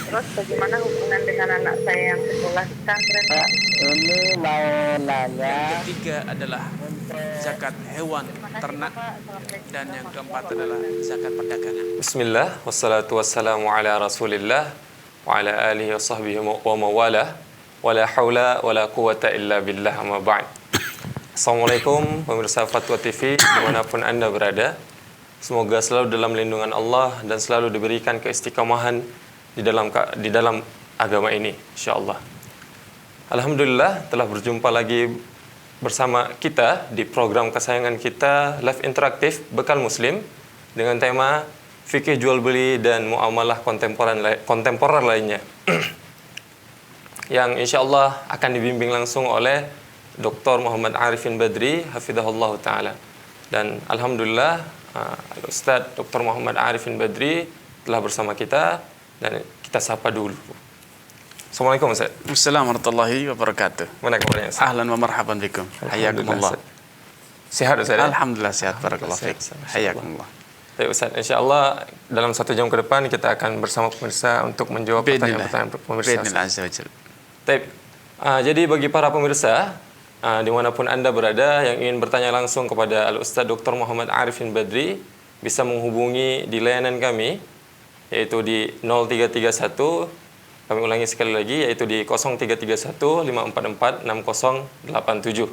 Terus bagaimana hubungan dengan anak saya yang sekolah di pesantren? Ini mau nanya. Yang ketiga adalah zakat hewan Terima kasih ternak. Bapak. Assalamualaikum Dan yang keempat warahmatullahi adalah wabarakatuh. zakat perdagangan. Bismillah, wassalatu wassalamu ala rasulillah wa ala alihi wa sahbihi wa mawalah wa la hawla wa la quwata illa billah amma ba'd. Assalamualaikum pemirsa Fatwa TV dimanapun Anda berada. Semoga selalu dalam lindungan Allah dan selalu diberikan keistiqomahan di dalam agama ini, insyaallah. Alhamdulillah telah berjumpa lagi bersama kita di program kesayangan kita Live Interaktif Bekal Muslim dengan tema fikih jual beli dan muamalah kontemporer lainnya yang insyaallah akan dibimbing langsung oleh Dr. Muhammad Arifin Badri hafizahullah taala. Dan alhamdulillah Ustaz Dr. Muhammad Arifin Badri telah bersama kita dan kita sapa dulu. Assalamualaikum Ustaz. Assalamualaikum warahmatullahi wabarakatuh. Mana kabarnya Ustaz? Ahlan wa marhaban bikum. Hayakumullah. Sehat Ustaz? Alhamdulillah sehat, barakallahu fiik. Hayakumullah. Baik Ustaz, insyaallah dalam 1 jam ke depan kita akan bersama pemirsa untuk menjawab pertanyaan-pertanyaan pemirsa. Baik. Jadi bagi para pemirsa dimanapun Anda berada yang ingin bertanya langsung kepada Al-Ustaz Dr. Muhammad Arifin Badri bisa menghubungi di layanan kami yaitu di 0331, kami ulangi sekali lagi yaitu di 0331 544 6087.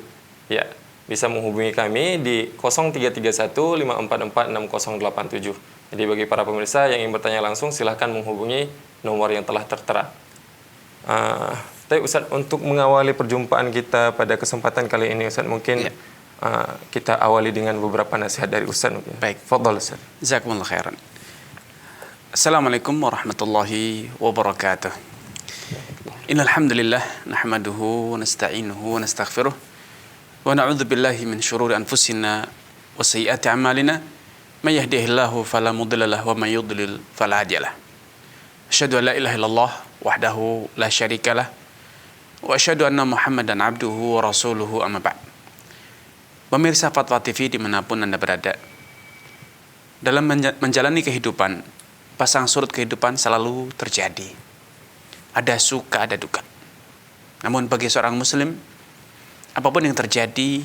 Ya, bisa menghubungi kami di 0331 544 6087. Jadi bagi para pemirsa yang ingin bertanya langsung silahkan menghubungi nomor yang telah tertera. Tapi Ustaz, untuk mengawali perjumpaan kita pada kesempatan kali ini Ustaz, mungkin kita awali dengan beberapa nasihat dari Ustaz mungkin. Baik. Fadhal Ustaz. Jazakumullah khairan. Assalamualaikum warahmatullahi wabarakatuh. Innal hamdalillah nahmaduhu wa nasta'inuhu wa nastaghfiruh wa na'udzu billahi min shururi anfusina wa sayyiati a'malina may yahdihillahu fala mudilla lahu wa may yudlil fala hadiya lahu. Asyhadu an la ilaha illallah wahdahu la syarika lah wa asyhadu anna Muhammadan abduhu wa rasuluhu amma ba'd. Pemirsa Fatwa TV dimanapun Anda berada, dalam menjalani kehidupan, pasang surut kehidupan selalu terjadi. Ada suka, ada duka. Namun bagi seorang muslim, apapun yang terjadi,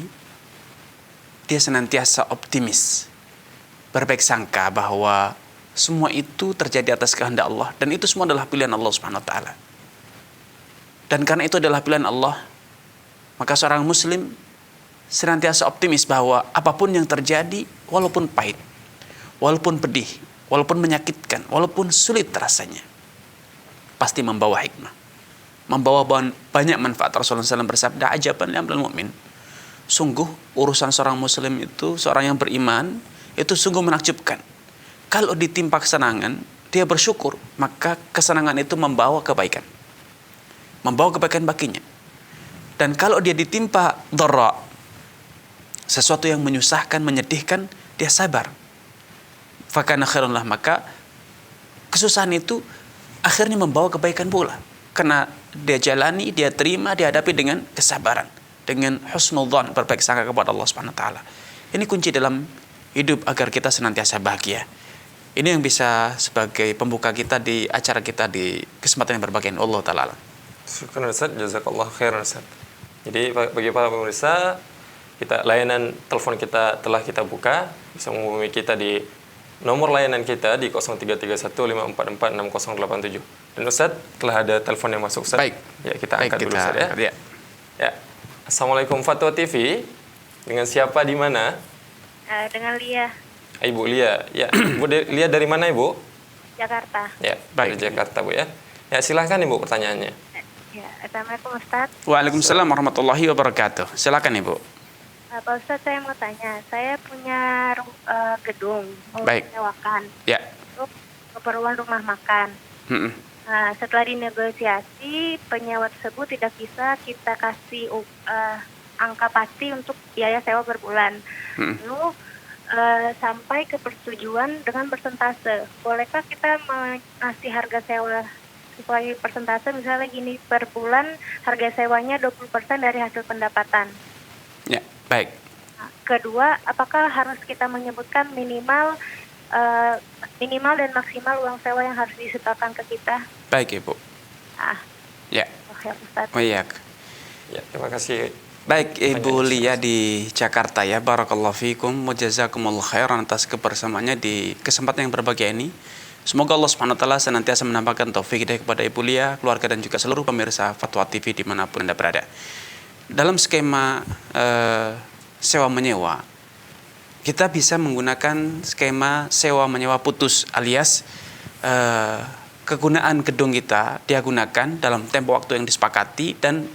dia senantiasa optimis, berbaik sangka bahwa semua itu terjadi atas kehendak Allah dan itu semua adalah pilihan Allah Subhanahu wa taala. Dan karena itu adalah pilihan Allah, maka seorang muslim senantiasa optimis bahwa apapun yang terjadi, walaupun pahit, walaupun pedih, walaupun menyakitkan, walaupun sulit rasanya, pasti membawa hikmah, membawa banyak manfaat. Rasulullah SAW bersabda, ajaban li amril mu'min. Sungguh urusan seorang muslim itu, seorang yang beriman, itu sungguh menakjubkan. Kalau ditimpa kesenangan, dia bersyukur, maka kesenangan itu membawa kebaikan. Membawa kebaikan baginya. Dan kalau dia ditimpa dharra, sesuatu yang menyusahkan, menyedihkan, dia sabar. Fakana khairun lah, maka kesusahan itu akhirnya membawa kebaikan pula. Karena dia jalani, dia terima, dia hadapi dengan kesabaran, dengan husnudzan, berbaik sangka kepada Allah Subhanahu wa taala. Ini kunci dalam hidup agar kita senantiasa bahagia. Ini yang bisa sebagai pembuka kita di acara kita di kesempatan yang berbahagia. Allah taala. Syukran Ustaz, jazakallah khairan Ustaz. Jadi bagi para pemirsa, layanan telepon kita telah kita buka, bisa menghubungi kita di nomor layanan kita di 0331 544 6087. Dan Ustaz, telah ada telepon yang masuk Ustaz. Baik. Ya, kita angkat dulu Ustaz ya. Ya. Ya. Assalamualaikum Fatwa TV. Dengan siapa di mana? Dengan Lia, Ibu Lia. Ya, Ibu Lia dari mana Ibu? Jakarta. Ya, Baik. dari Jakarta Bu ya. Ya, silahkan Ibu pertanyaannya. Ya, Assalamualaikum Ustaz. Waalaikumsalam warahmatullahi wabarakatuh. Silakan Ibu. Pak Ustaz, saya mau tanya. Saya punya gedung, mau Baik. menyewakan Ya. untuk keperluan rumah makan. Mm-mm. Nah, setelah dinegosiasi, penyewa tersebut tidak bisa kita kasih angka pasti untuk biaya sewa per bulan. Lalu sampai ke persetujuan dengan persentase. Bolehkah kita mengasih harga sewa sesuai persentase, misalnya gini, per bulan harga sewanya 20% dari hasil pendapatan? Ya, baik. Nah, kedua, apakah harus kita menyebutkan minimal minimal dan maksimal uang sewa yang harus disetorkan ke kita. Baik Ibu. Ya. Oke, Ustaz. Oh iya. Ya, terima kasih. Baik Ibu Lia di Jakarta ya. Barakallahu fikum wa jazakumullah khairan atas kebersamaannya di kesempatan yang berbahagia ini. Semoga Allah Subhanahu wa taala senantiasa menambahkan taufik hidayah kepada Ibu Lia, keluarga dan juga seluruh pemirsa Fatwa TV dimanapun Anda berada. Dalam skema sewa menyewa, kita bisa menggunakan skema sewa menyewa putus, alias kegunaan gedung kita dia gunakan dalam tempo waktu yang disepakati dan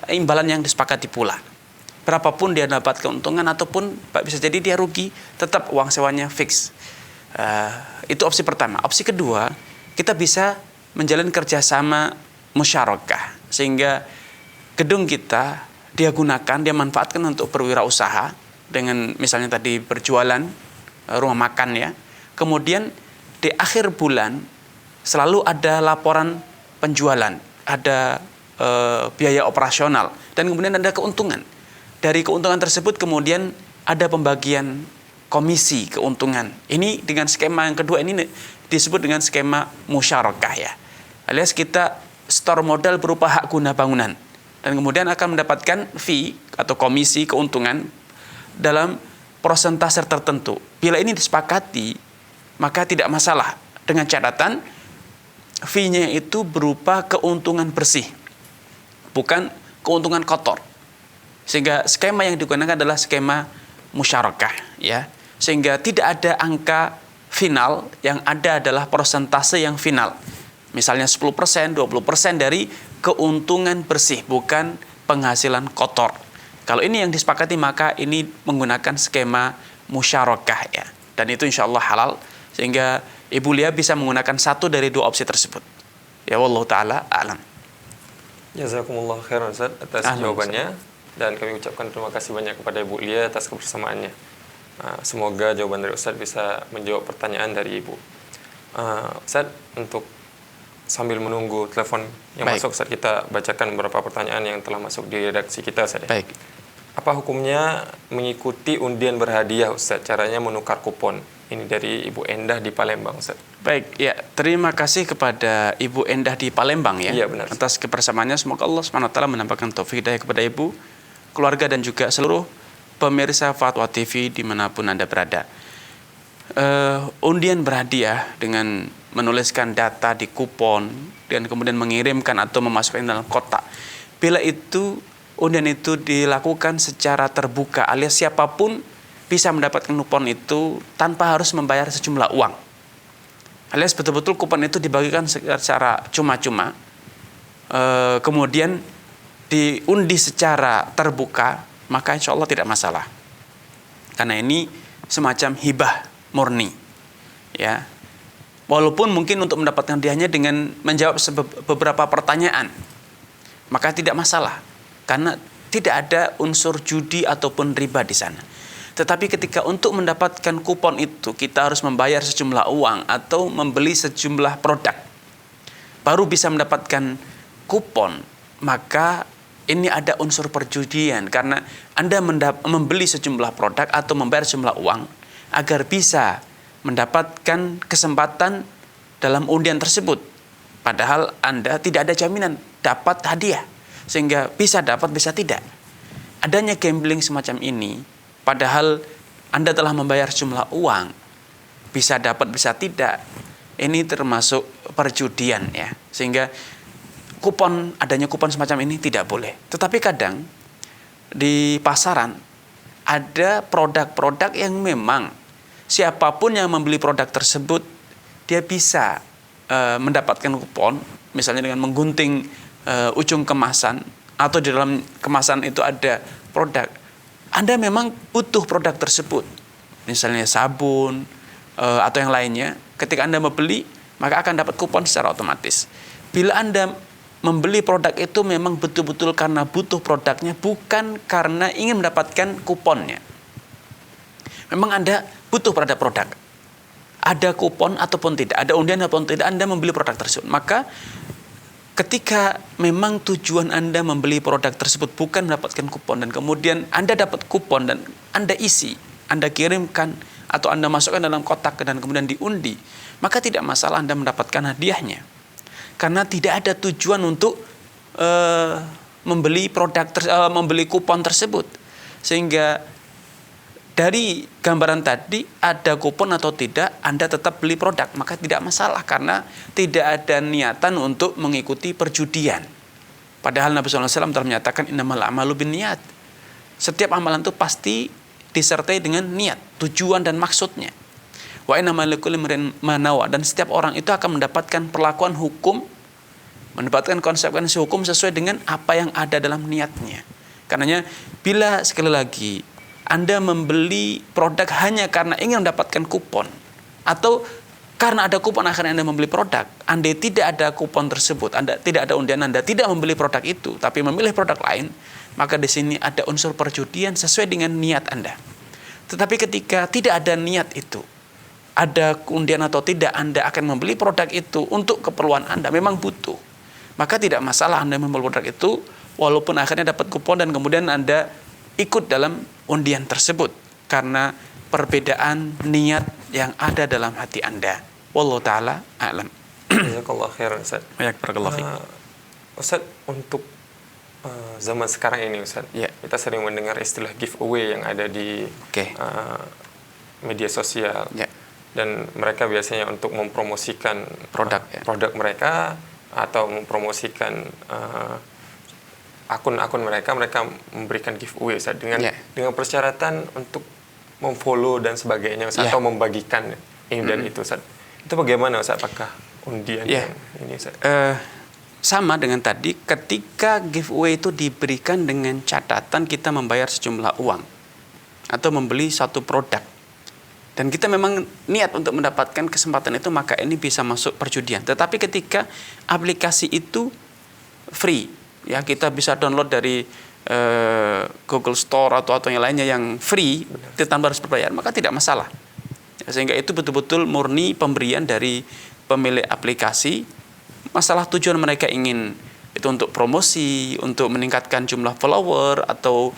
imbalan yang disepakati pula. Berapapun dia dapat keuntungan ataupun bisa jadi dia rugi, tetap uang sewanya fix. Itu opsi pertama. Opsi kedua, kita bisa menjalin kerjasama musyarakah, sehingga gedung kita dia gunakan, dia manfaatkan untuk berwirausaha dengan misalnya tadi berjualan rumah makan ya. Kemudian di akhir bulan selalu ada laporan penjualan, ada biaya operasional, dan kemudian ada keuntungan. Dari keuntungan tersebut kemudian ada pembagian komisi keuntungan. Ini dengan skema yang kedua ini disebut dengan skema musyarakah ya. Alias kita store modal berupa hak guna bangunan dan kemudian akan mendapatkan fee atau komisi keuntungan dalam persentase tertentu. Bila ini disepakati maka tidak masalah, dengan catatan fee-nya itu berupa keuntungan bersih, bukan keuntungan kotor. Sehingga skema yang digunakan adalah skema musyarakah ya. Sehingga tidak ada angka final, yang ada adalah persentase yang final. Misalnya 10%, 20% dari keuntungan bersih, bukan penghasilan kotor. Kalau ini yang disepakati maka ini menggunakan skema musyarakah ya. Dan itu insya Allah halal, sehingga Ibu Lia bisa menggunakan satu dari dua opsi tersebut. Ya wallahu ta'ala a'lam. Jazakumullah khairan Ustaz atas jawabannya, dan kami ucapkan terima kasih banyak kepada Ibu Lia atas kebersamaannya. Semoga jawaban dari Ustaz bisa menjawab pertanyaan dari Ibu. Ustaz, untuk sambil menunggu telepon yang masuk, Ustaz, kita bacakan beberapa pertanyaan yang telah masuk di redaksi kita, Ustaz. Baik. Apa hukumnya mengikuti undian berhadiah, Ustaz? Caranya menukar kupon. Ini dari Ibu Endah di Palembang, Ustaz. Baik, ya, terima kasih kepada Ibu Endah di Palembang ya, benar, atas kebersamaannya. Semoga Allah SWT menambahkan taufik hidayah kepada Ibu, keluarga dan juga seluruh pemirsa Fatwa TV dimanapun Anda berada. Undian berhadiah dengan menuliskan data di kupon dan kemudian mengirimkan atau memasukkan dalam kotak. Bila itu undian itu dilakukan secara terbuka, alias siapapun bisa mendapatkan kupon itu tanpa harus membayar sejumlah uang. Alias betul-betul kupon itu dibagikan secara cuma-cuma, kemudian diundi secara terbuka, maka insya Allah tidak masalah. Karena ini semacam hibah murni ya. Walaupun mungkin untuk mendapatkan hadiahnya dengan menjawab beberapa pertanyaan, maka tidak masalah, karena tidak ada unsur judi ataupun riba di sana. Tetapi ketika untuk mendapatkan kupon itu kita harus membayar sejumlah uang atau membeli sejumlah produk baru bisa mendapatkan kupon, maka ini ada unsur perjudian, karena Anda membeli sejumlah produk atau membayar sejumlah uang agar bisa mendapatkan kesempatan dalam undian tersebut. Padahal Anda tidak ada jaminan dapat hadiah, sehingga bisa dapat bisa tidak. Adanya gambling semacam ini, padahal Anda telah membayar sejumlah uang, bisa dapat bisa tidak, ini termasuk perjudian ya. Sehingga adanya kupon semacam ini tidak boleh. Tetapi kadang di pasaran ada produk-produk yang memang siapapun yang membeli produk tersebut dia bisa mendapatkan kupon, misalnya dengan menggunting ujung kemasan atau di dalam kemasan itu ada produk. Anda memang butuh produk tersebut, misalnya sabun atau yang lainnya. Ketika Anda membeli, maka akan dapat kupon secara otomatis. Bila Anda membeli produk itu memang betul-betul karena butuh produknya, bukan karena ingin mendapatkan kuponnya. Memang Anda butuh pada produk, ada kupon ataupun tidak, ada undian ataupun tidak, Anda membeli produk tersebut. Maka ketika memang tujuan Anda membeli produk tersebut bukan mendapatkan kupon, dan kemudian Anda dapat kupon dan Anda isi, Anda kirimkan atau Anda masukkan dalam kotak dan kemudian diundi, maka tidak masalah Anda mendapatkan hadiahnya. Karena tidak ada tujuan untuk membeli membeli kupon tersebut. Sehingga dari gambaran tadi, ada kupon atau tidak, Anda tetap beli produk, maka tidak masalah karena tidak ada niatan untuk mengikuti perjudian. Padahal Nabi SAW telah menyatakan innamal a'malu binniyat. Setiap amalan itu pasti disertai dengan niat, tujuan dan maksudnya. Wa innamal likulli imrin ma nawa, dan setiap orang itu akan mendapatkan perlakuan hukum, mendapatkan konsekuensi hukum sesuai dengan apa yang ada dalam niatnya. Karenanya bila sekali lagi Anda membeli produk hanya karena ingin mendapatkan kupon, atau karena ada kupon akhirnya Anda membeli produk, Anda tidak ada kupon tersebut, Anda tidak ada undian, Anda tidak membeli produk itu, tapi memilih produk lain, maka di sini ada unsur perjudian sesuai dengan niat Anda. Tetapi ketika tidak ada niat itu, ada undian atau tidak, Anda akan membeli produk itu untuk keperluan Anda, memang butuh, maka tidak masalah Anda membeli produk itu, walaupun akhirnya dapat kupon dan kemudian Anda ikut dalam undian tersebut karena perbedaan niat yang ada dalam hati Anda. Wallahu taala a'lam. Jazakallahu khairan Ustaz. Barakallahu fiik. Ustaz, untuk zaman sekarang ini Ustaz, kita sering mendengar istilah giveaway yang ada di media sosial. Dan mereka biasanya untuk mempromosikan produk mereka atau mempromosikan akun-akun mereka memberikan giveaway Ustaz, dengan persyaratan untuk memfollow dan sebagainya Ustaz, atau membagikan ini dan itu Ustaz. Itu bagaimana Ustaz? Apakah undian ini Ustaz? Sama dengan tadi, ketika giveaway itu diberikan dengan catatan kita membayar sejumlah uang atau membeli satu produk dan kita memang niat untuk mendapatkan kesempatan itu, maka ini bisa masuk perjudian. Tetapi ketika aplikasi itu free, ya kita bisa download dari Google Store atau yang lainnya yang free, tanpa harus berbayar, maka tidak masalah. Sehingga itu betul-betul murni pemberian dari pemilik aplikasi. Masalah tujuan mereka ingin itu untuk promosi, untuk meningkatkan jumlah follower atau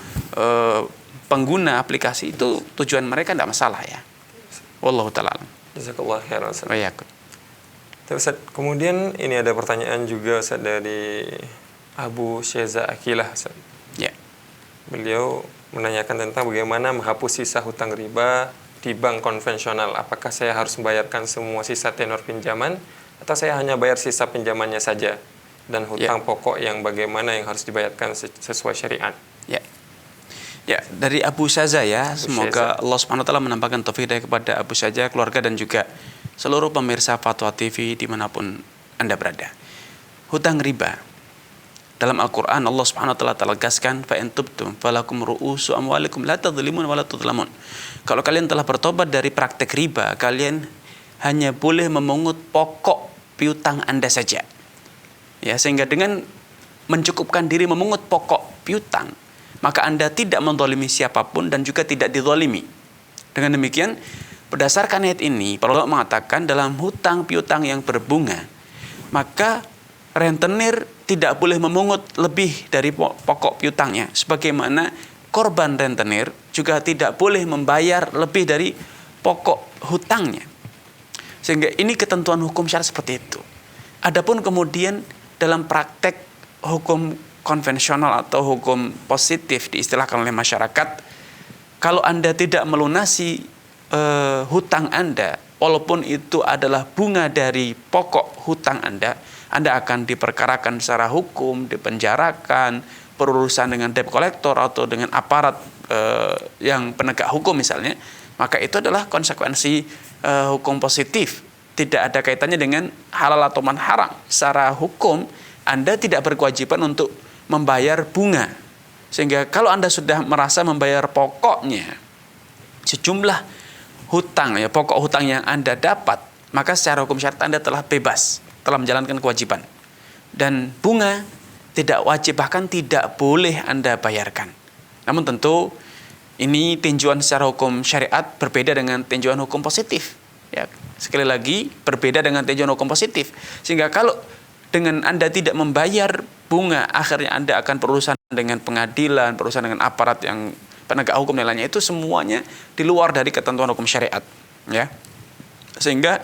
pengguna aplikasi, itu tujuan mereka tidak masalah ya. Wallahu ta'ala. Jazakallahu khairan Ustaz. Ustaz. Kemudian ini ada pertanyaan juga Ustaz dari Abu Syeza Akilah Ustaz. Beliau menanyakan tentang bagaimana menghapus sisa hutang riba di bank konvensional. Apakah saya harus membayarkan semua sisa tenor pinjaman atau saya hanya bayar sisa pinjamannya saja, dan hutang pokok yang bagaimana yang harus dibayarkan sesuai syariat? Ya, dari Abu Syeza ya. Semoga Allah Subhanahu wa taala menampakkan taufik kepada Abu Syeza, keluarga dan juga seluruh pemirsa Fatwa TV dimanapun Anda berada. Hutang riba. Dalam Al-Quran Allah Subhanahu wa taala tegaskan, fa in tubtum falakum ru'usu amwalikum la tadhlimun wa la tudhlamun. Kalau kalian telah bertobat dari praktek riba, kalian hanya boleh memungut pokok piutang Anda saja. Ya, sehingga dengan mencukupkan diri memungut pokok piutang, maka Anda tidak menzalimi siapapun dan juga tidak dizalimi. Dengan demikian, berdasarkan ayat ini, para ulama mengatakan dalam hutang piutang yang berbunga, maka rentenir tidak boleh memungut lebih dari pokok piutangnya. Sebagaimana korban rentenir juga tidak boleh membayar lebih dari pokok hutangnya. Sehingga ini ketentuan hukum syariat seperti itu. Adapun kemudian dalam praktek hukum konvensional atau hukum positif diistilahkan oleh masyarakat, kalau Anda tidak melunasi hutang Anda, walaupun itu adalah bunga dari pokok hutang Anda akan diperkarakan secara hukum, dipenjarakan, berurusan dengan debt collector atau dengan aparat yang penegak hukum misalnya, maka itu adalah konsekuensi hukum positif. Tidak ada kaitannya dengan halal atau haram. Secara hukum Anda tidak berkewajiban untuk membayar bunga. Sehingga kalau Anda sudah merasa membayar pokoknya sejumlah hutang, ya pokok hutang yang Anda dapat, maka secara hukum syariat Anda telah bebas, telah menjalankan kewajiban. Dan bunga tidak wajib, bahkan tidak boleh Anda bayarkan. Namun tentu ini tinjauan secara hukum syariat berbeda dengan tinjauan hukum positif. Ya, sekali lagi berbeda dengan tinjauan hukum positif. Sehingga kalau dengan Anda tidak membayar bunga, akhirnya Anda akan berurusan dengan pengadilan, berurusan dengan aparat yang penegak hukum dan lainnya itu semuanya di luar dari ketentuan hukum syariat, ya. Sehingga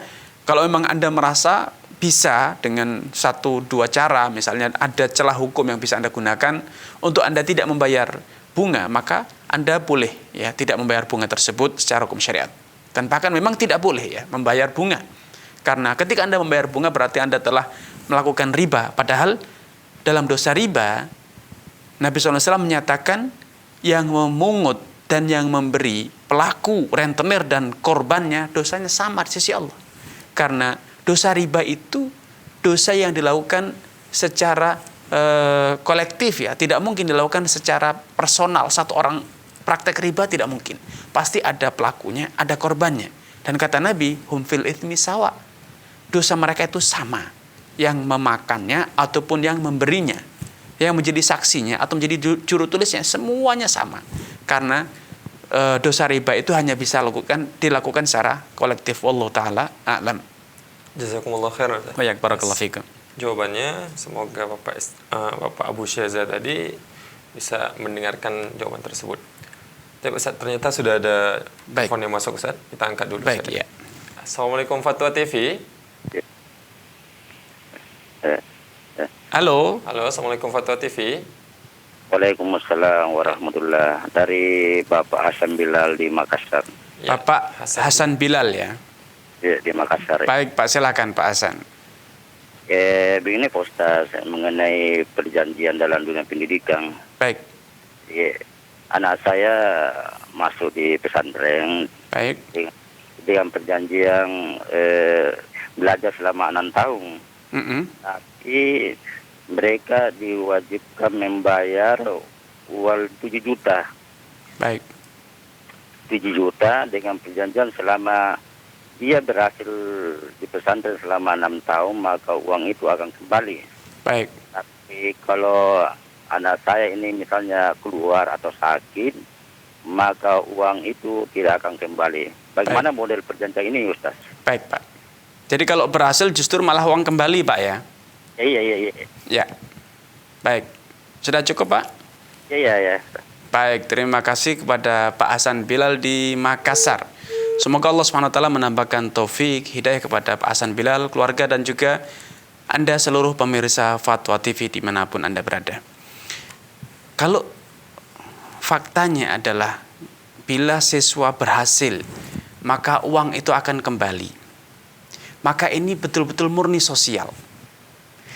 kalau memang Anda merasa bisa dengan 1-2 cara, misalnya ada celah hukum yang bisa Anda gunakan untuk Anda tidak membayar bunga, maka Anda boleh ya tidak membayar bunga tersebut secara hukum syariat. Dan bahkan memang tidak boleh ya membayar bunga. Karena ketika Anda membayar bunga berarti Anda telah melakukan riba. Padahal dalam dosa riba, Nabi SAW menyatakan yang memungut dan yang memberi, pelaku, rentenir dan korbannya, dosanya sama di sisi Allah. Karena dosa riba itu dosa yang dilakukan secara kolektif ya, tidak mungkin dilakukan secara personal. Satu orang praktek riba tidak mungkin. Pasti ada pelakunya, ada korbannya. Dan kata Nabi, hum fil itsmi sawa. Dosa mereka itu sama. Yang memakannya ataupun yang memberinya, yang menjadi saksinya atau menjadi juru tulisnya, semuanya sama. Karena dosa riba itu hanya bisa dilakukan secara kolektif. Wallahu taala a'lam. Jazakumullah khairan. Baik, barakallahu fikum. Jawabannya semoga Bapak Abu Syaza tadi bisa mendengarkan jawaban tersebut. Tapi Ustaz, ternyata sudah ada telepon yang masuk, Ustaz. Kita angkat dulu. Baik, ya. Assalamualaikum Fatwa TV. Halo. Halo, Assalamualaikum Fatwa TV. Waalaikumsalam warahmatullah. Dari Bapak Hasan Bilal di Makassar. Ya, Bapak Hasan Bilal ya. Ya, di Makassar. Ya. Baik Pak, silakan Pak Hasan. Begini Pak Ustaz, mengenai perjanjian dalam dunia pendidikan. Baik. Ya, anak saya masuk di pesantren. Baik. Dengan perjanjian belajar selama 6 tahun. Tapi mereka diwajibkan membayar uang 7 juta. Baik. 7 juta dengan perjanjian selama dia berhasil di pesantren selama 6 tahun, maka uang itu akan kembali. Baik. Tapi kalau anak saya ini misalnya keluar atau sakit, maka uang itu tidak akan kembali. Bagaimana model perjanjian ini, Ustaz? Baik, Pak. Jadi kalau berhasil justru malah uang kembali, Pak ya? Iya. Ya. Baik. Sudah cukup, Pak? Iya. Baik, terima kasih kepada Pak Hasan Bilal di Makassar. Semoga Allah SWT menambahkan taufik, hidayah kepada Pak Hasan Bilal, keluarga dan juga Anda seluruh pemirsa Fatwa TV dimanapun Anda berada. Kalau faktanya adalah bila siswa berhasil, maka uang itu akan kembali. Maka ini betul-betul murni sosial.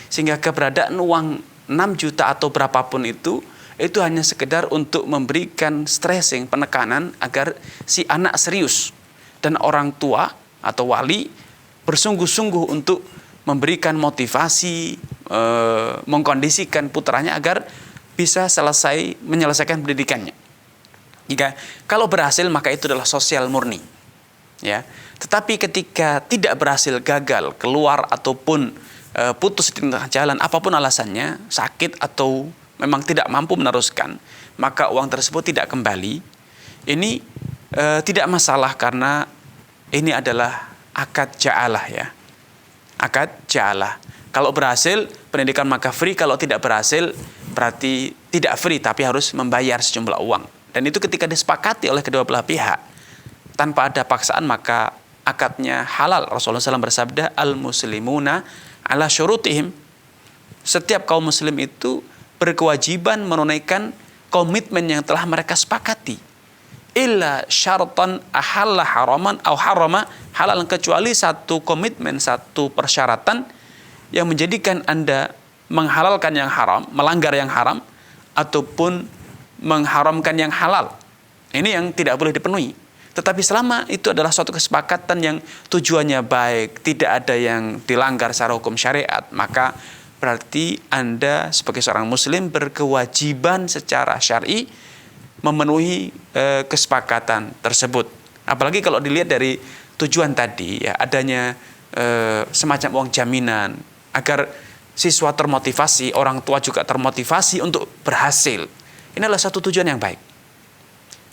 Sehingga keberadaan uang 6 juta atau berapapun itu hanya sekedar untuk memberikan stressing, penekanan agar si anak serius. Dan orang tua atau wali bersungguh-sungguh untuk memberikan motivasi, mengkondisikan putranya agar bisa menyelesaikan pendidikannya. Kalau berhasil maka itu adalah sosial murni. Ya. Tetapi ketika tidak berhasil, gagal, keluar ataupun putus di tengah jalan, apapun alasannya, sakit atau memang tidak mampu meneruskan, maka uang tersebut tidak kembali. Ini tidak masalah karena ini adalah akad ja'alah ya. Akad ja'alah. Kalau berhasil pendidikan maka free, kalau tidak berhasil berarti tidak free tapi harus membayar sejumlah uang. Dan itu ketika disepakati oleh kedua belah pihak tanpa ada paksaan maka akadnya halal. Rasulullah SAW bersabda, al-muslimuna ala syurutihim. Setiap kaum muslim itu berkewajiban menunaikan komitmen yang telah mereka sepakati. Illa syaratan ahalla haraman au harama halal, kecuali satu komitmen, satu persyaratan yang menjadikan Anda menghalalkan yang haram, melanggar yang haram ataupun mengharamkan yang halal. Ini yang tidak boleh dipenuhi. Tetapi selama itu adalah suatu kesepakatan yang tujuannya baik, tidak ada yang dilanggar secara hukum syariat, maka berarti Anda sebagai seorang muslim berkewajiban secara syar'i memenuhi kesepakatan tersebut. Apalagi kalau dilihat dari tujuan tadi ya, adanya semacam uang jaminan agar siswa termotivasi, orang tua juga termotivasi untuk berhasil. Ini adalah satu tujuan yang baik.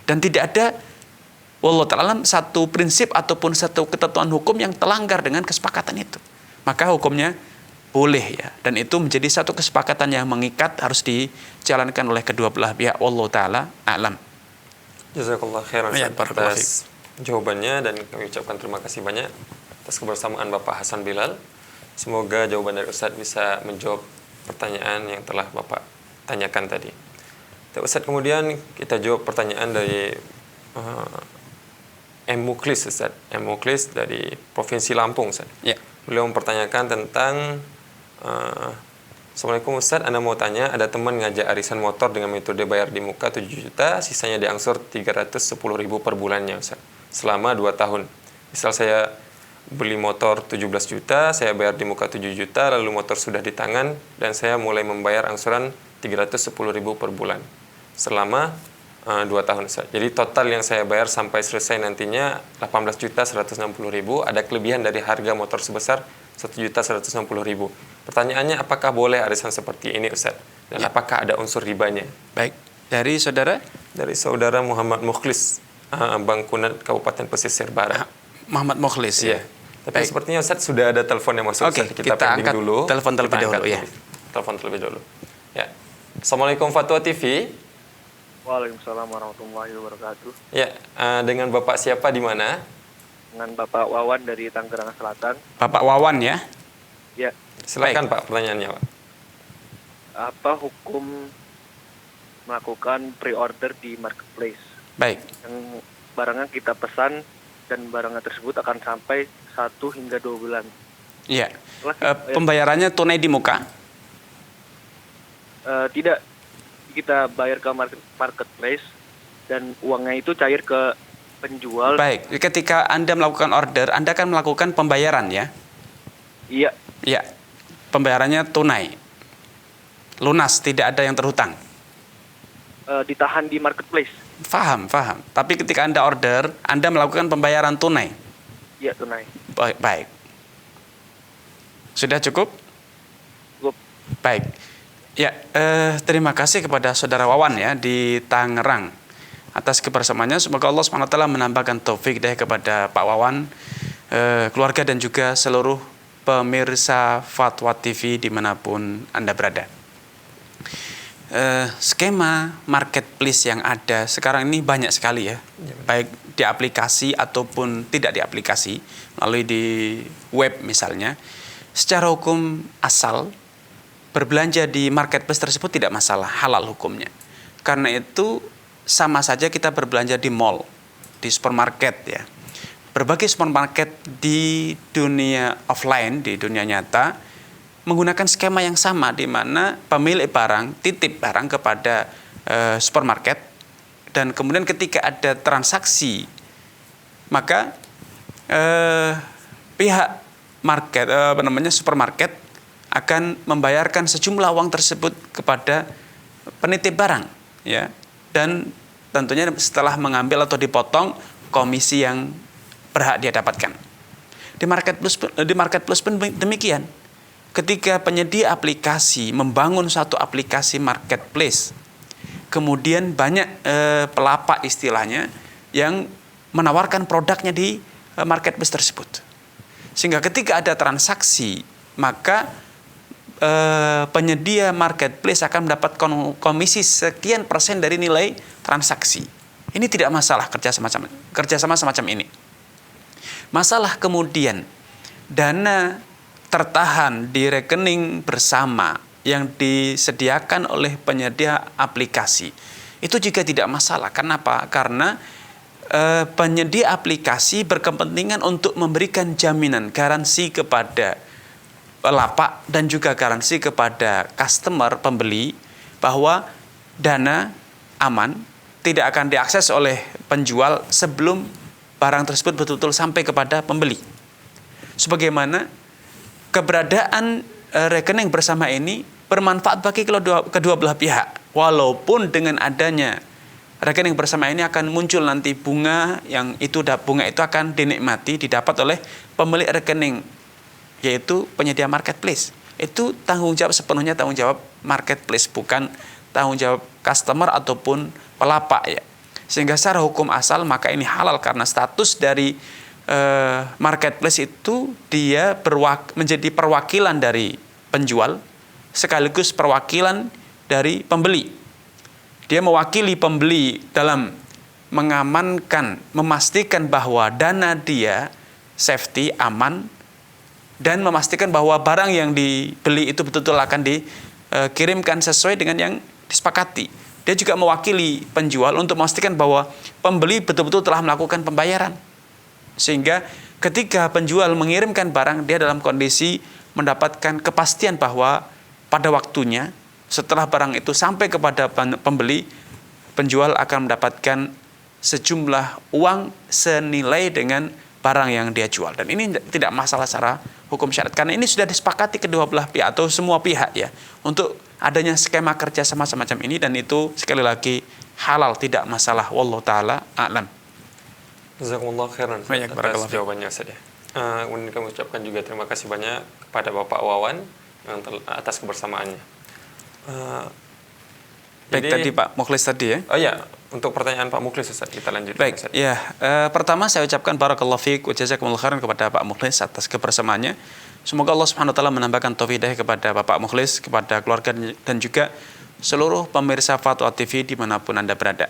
Dan tidak ada wallahu ta'ala satu prinsip ataupun satu ketentuan hukum yang terlanggar dengan kesepakatan itu. Maka hukumnya boleh ya, dan itu menjadi satu kesepakatan yang mengikat, harus dijalankan oleh kedua belah pihak. Wallahu ta'ala a'lam. Jazakallah khairan Ya, atas jawabannya, dan kami ucapkan terima kasih banyak atas kebersamaan Bapak Hasan Bilal. Semoga jawaban dari Ustadz bisa menjawab pertanyaan yang telah Bapak tanyakan tadi. Ustadz, kemudian kita jawab pertanyaan dari M. Muklis, Ustadz. M. Muklis dari Provinsi Lampung, Ustadz. Ya. Beliau mempertanyakan tentang Assalamualaikum Ustadz, Anda mau tanya, ada teman ngajak arisan motor dengan metode bayar di muka 7 juta, sisanya diangsur 310.000 per bulannya, Ustadz, selama 2 tahun. Misal saya beli motor 17 juta, saya bayar di muka 7 juta, lalu motor sudah di tangan, dan saya mulai membayar angsuran 310.000 per bulan selama 2 tahun, Ustadz. Jadi total yang saya bayar sampai selesai nantinya 18.160.000, ada kelebihan dari harga motor sebesar 1.160.000. Pertanyaannya, apakah boleh arisan seperti ini, Ustaz? Dan apakah ada unsur ribanya? Baik. Dari saudara? Dari saudara Muhammad Mukhlis, Bangkunan, Kabupaten Pesisir Barat. Muhammad Mukhlis, ya. Tapi sepertinya Ustaz sudah ada telepon yang masuk. Oke, Ustaz. kita angkat dulu. Telepon terlebih dahulu, ya. Telepon terlebih dahulu. Ya. Assalamualaikum Fatwa TV. Waalaikumsalam warahmatullahi wabarakatuh. Ya, dengan Bapak siapa di mana? Dengan Bapak Wawan dari Tangerang Selatan. Bapak Wawan, ya? Ya. Silakan Pak, pertanyaannya Pak. Apa hukum melakukan pre-order di marketplace? Baik. Yang barangnya kita pesan dan barangnya tersebut akan sampai 1 hingga 2 bulan. Iya. Pembayarannya tunai di muka? Tidak. Kita bayar ke marketplace dan uangnya itu cair ke penjual. Baik. Ketika Anda melakukan order, Anda akan melakukan pembayaran, ya? Iya. Iya. Pembayarannya tunai. Lunas, tidak ada yang terhutang. Ditahan di marketplace. Faham. Tapi ketika Anda order, Anda melakukan pembayaran tunai. Iya, tunai. Baik. Sudah cukup? Cukup. Baik. Ya, terima kasih kepada saudara Wawan, ya, di Tangerang atas kebersamaannya. Semoga Allah SWT menambahkan taufik kepada Pak Wawan, keluarga, dan juga seluruh pemirsa Fatwa TV dimanapun Anda berada. Skema marketplace yang ada sekarang ini banyak sekali, ya, baik di aplikasi ataupun tidak di aplikasi, melalui di web misalnya. Secara hukum asal, berbelanja di marketplace tersebut tidak masalah, halal hukumnya. Karena itu sama saja kita berbelanja di mall, di supermarket, ya. Berbagai supermarket di dunia offline, di dunia nyata, menggunakan skema yang sama, di mana pemilik barang titip barang kepada supermarket, dan kemudian ketika ada transaksi, maka pihak supermarket akan membayarkan sejumlah uang tersebut kepada penitip barang, ya, dan tentunya setelah mengambil atau dipotong komisi yang berhak dia dapatkan. Di marketplace pun demikian. Ketika penyedia aplikasi membangun satu aplikasi marketplace, kemudian banyak pelapak istilahnya yang menawarkan produknya di marketplace tersebut, sehingga ketika ada transaksi, maka penyedia marketplace akan mendapat komisi sekian persen dari nilai transaksi. Ini tidak masalah kerjasama semacam ini. Masalah kemudian dana tertahan di rekening bersama yang disediakan oleh penyedia aplikasi, itu juga tidak masalah. Kenapa? Karena penyedia aplikasi berkepentingan untuk memberikan jaminan, garansi kepada lapak dan juga garansi kepada customer, pembeli, bahwa dana aman, tidak akan diakses oleh penjual sebelum barang tersebut betul-betul sampai kepada pembeli. Sebagaimana keberadaan rekening bersama ini bermanfaat bagi kedua belah pihak. Walaupun dengan adanya rekening bersama ini akan muncul nanti bunga itu akan dinikmati, didapat oleh pemilik rekening, yaitu penyedia marketplace. Itu sepenuhnya tanggung jawab marketplace, bukan tanggung jawab customer ataupun pelapak, ya. Sehingga secara hukum asal maka ini halal, karena status dari marketplace itu dia menjadi perwakilan dari penjual sekaligus perwakilan dari pembeli. Dia mewakili pembeli dalam mengamankan, memastikan bahwa dana dia safety, aman, dan memastikan bahwa barang yang dibeli itu betul-betul akan dikirimkan sesuai dengan yang disepakati. Dia juga mewakili penjual untuk memastikan bahwa pembeli betul-betul telah melakukan pembayaran. Sehingga ketika penjual mengirimkan barang, dia dalam kondisi mendapatkan kepastian bahwa pada waktunya setelah barang itu sampai kepada pembeli, penjual akan mendapatkan sejumlah uang senilai dengan barang yang dia jual. Dan ini tidak masalah secara hukum syariat, karena ini sudah disepakati kedua belah pihak atau semua pihak ya, untuk adanya skema kerja sama semacam ini, dan itu sekali lagi halal, tidak masalah. Wallahu taala a'lam. Jazakumullah khairan atas jawabannya Ustaz ya. Kemudian kami ucapkan juga terima kasih banyak kepada Bapak Wawan atas kebersamaannya. Baik, tadi Pak Mukhlis tadi ya. Oh ya, untuk pertanyaan Pak Mukhlis Ustaz, kita lanjutkan. Baik, Ustaz. Ya, pertama saya ucapkan barakallahu fiik wa jazakumullah khairan kepada Pak Mukhlis atas kebersamaannya. Semoga Allah Subhanahu wa taala menambahkan taufik hidayah kepada Bapak Mukhlis, kepada keluarga dan juga seluruh pemirsa Fatwa TV dimanapun Anda berada.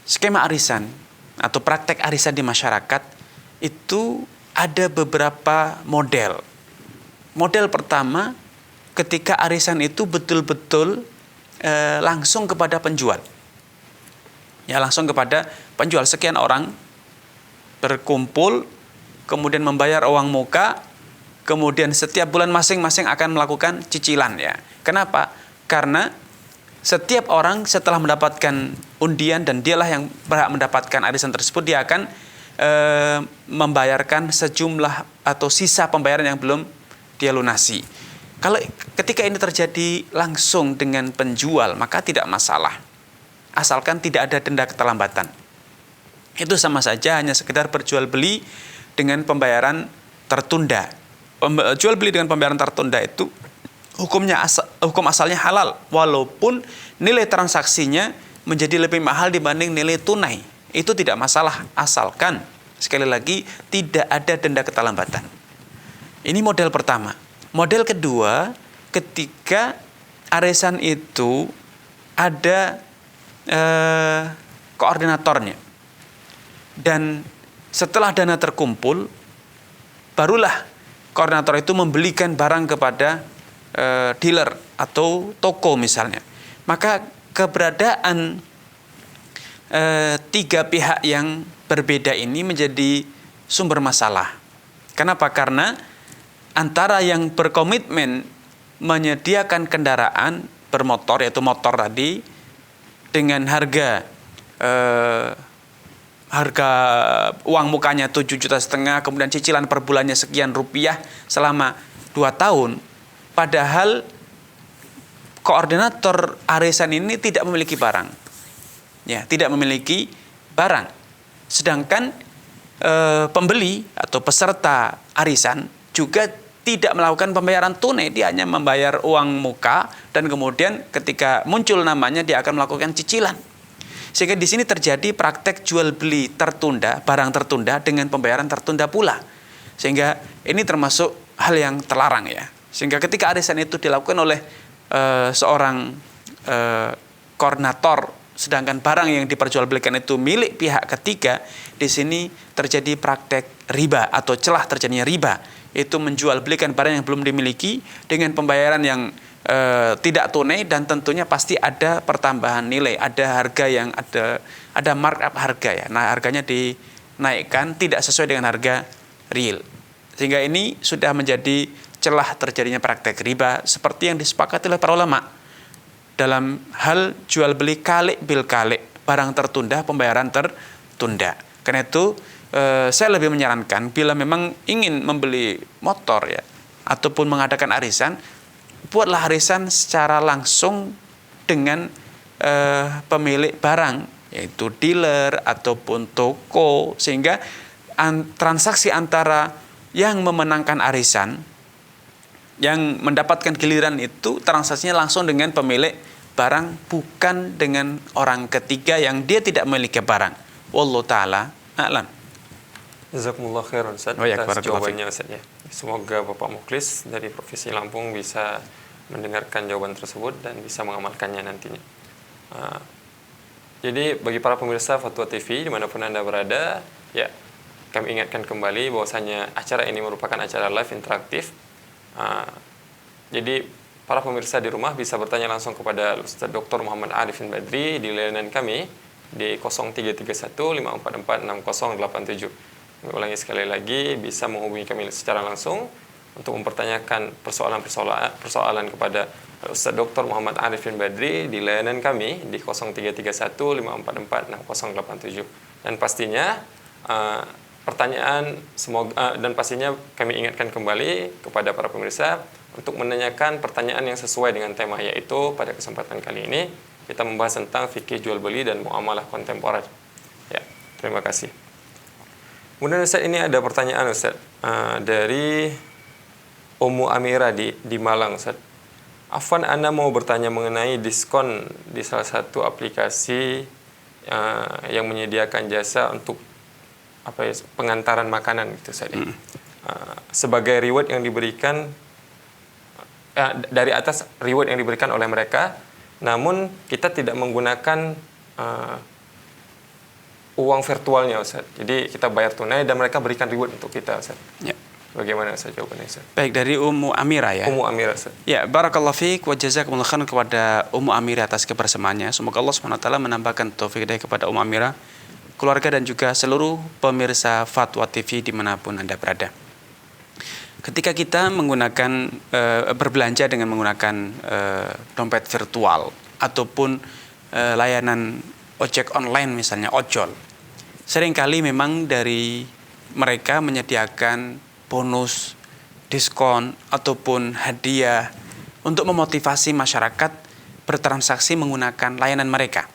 Skema arisan atau praktek arisan di masyarakat itu ada beberapa model. Model pertama, ketika arisan itu betul-betul langsung kepada penjual. Ya, langsung kepada penjual. Sekian orang berkumpul, kemudian membayar uang muka, kemudian setiap bulan masing-masing akan melakukan cicilan ya. Kenapa? Karena setiap orang setelah mendapatkan undian dan dialah yang berhak mendapatkan arisan tersebut, dia akan membayarkan sejumlah atau sisa pembayaran yang belum dia lunasi. Kalau ketika ini terjadi langsung dengan penjual, maka tidak masalah, asalkan tidak ada denda keterlambatan. Itu sama saja hanya sekedar berjual beli dengan pembayaran tertunda. Jual beli dengan pembayaran tertunda itu hukum asalnya halal, walaupun nilai transaksinya menjadi lebih mahal dibanding nilai tunai. Itu tidak masalah, asalkan sekali lagi tidak ada denda keterlambatan. Ini model pertama. Model kedua, ketika arisan itu ada koordinatornya, dan setelah dana terkumpul, barulah koordinator itu membelikan barang kepada dealer atau toko misalnya. Maka keberadaan tiga pihak yang berbeda ini menjadi sumber masalah. Kenapa? Karena antara yang berkomitmen menyediakan kendaraan bermotor, yaitu motor tadi, dengan harga uang mukanya 7,5 juta, kemudian cicilan per bulannya sekian rupiah selama 2 tahun, padahal koordinator arisan ini tidak memiliki barang. Ya, tidak memiliki barang. Sedangkan pembeli atau peserta arisan juga tidak melakukan pembayaran tunai, dia hanya membayar uang muka, dan kemudian ketika muncul namanya dia akan melakukan cicilan. Sehingga di sini terjadi praktek jual beli tertunda, barang tertunda dengan pembayaran tertunda pula. Sehingga ini termasuk hal yang terlarang ya. Sehingga ketika arisan itu dilakukan oleh seorang koordinator, sedangkan barang yang diperjualbelikan itu milik pihak ketiga, di sini terjadi praktek riba atau celah terjadinya riba. Itu menjual belikan barang yang belum dimiliki dengan pembayaran yang tidak tunai, dan tentunya pasti ada pertambahan nilai, ada harga yang ada markup harga ya. Nah, harganya dinaikkan tidak sesuai dengan harga real. Sehingga ini sudah menjadi celah terjadinya praktek riba seperti yang disepakati oleh para ulama dalam hal jual beli kalik bil kalik, barang tertunda, pembayaran tertunda. Karena itu saya lebih menyarankan bila memang ingin membeli motor ya, ataupun mengadakan arisan, buatlah arisan secara langsung dengan pemilik barang, yaitu dealer ataupun toko, sehingga transaksi antara yang memenangkan arisan, yang mendapatkan giliran itu transaksinya langsung dengan pemilik barang, bukan dengan orang ketiga yang dia tidak memiliki barang. Wallahu ta'ala a'lam. Jazakumullah khairan Ustaz atas jawabannya Ustaz ya. Semoga Bapak Mukhlis dari Provinsi Lampung bisa mendengarkan jawaban tersebut dan bisa mengamalkannya nantinya. Jadi bagi para pemirsa Fatwa TV dimanapun Anda berada, ya kami ingatkan kembali bahwasanya acara ini merupakan acara live interaktif. Jadi para pemirsa di rumah bisa bertanya langsung kepada Ustaz Dr. Muhammad Arifin Badri di layanan kami di 0331 544 6087. Kami ulangi sekali lagi, bisa menghubungi kami secara langsung untuk mempertanyakan persoalan kepada Ustaz Dr. Muhammad Arifin Badri di layanan kami di 0331 544 6087. Dan pastinya pastinya kami ingatkan kembali kepada para pemirsa untuk menanyakan pertanyaan yang sesuai dengan tema, yaitu pada kesempatan kali ini kita membahas tentang fikih jual beli dan muamalah kontemporer. Ya, terima kasih. Kemudian Ustaz, ini ada pertanyaan Ustaz dari Ummu Amira di Malang Ustaz. Afwan, Anda mau bertanya mengenai diskon di salah satu aplikasi yang menyediakan jasa untuk pengantaran makanan gitu Ustaz. Sebagai reward yang diberikan dari atas reward yang diberikan oleh mereka, namun kita tidak menggunakan uang virtualnya Ustaz. Jadi kita bayar tunai dan mereka berikan reward untuk kita Ustaz. Ya. Bagaimana Ustaz jawabannya Ustaz? Baik, dari Ummu Amira ya. Ummu Amira Ustaz. Ya, barakallahu fiik wa jazakumullahu khairan kepada Ummu Amira atas kebersamaannya. Semoga Allah Subhanahu wa taala menambahkan taufik hidayah kepada Ummu Amira, keluarga dan juga seluruh pemirsa Fatwa TV dimanapun Anda berada. Ketika kita menggunakan berbelanja dengan menggunakan dompet virtual ataupun layanan ojek online misalnya ojol, seringkali memang dari mereka menyediakan bonus, diskon ataupun hadiah untuk memotivasi masyarakat bertransaksi menggunakan layanan mereka.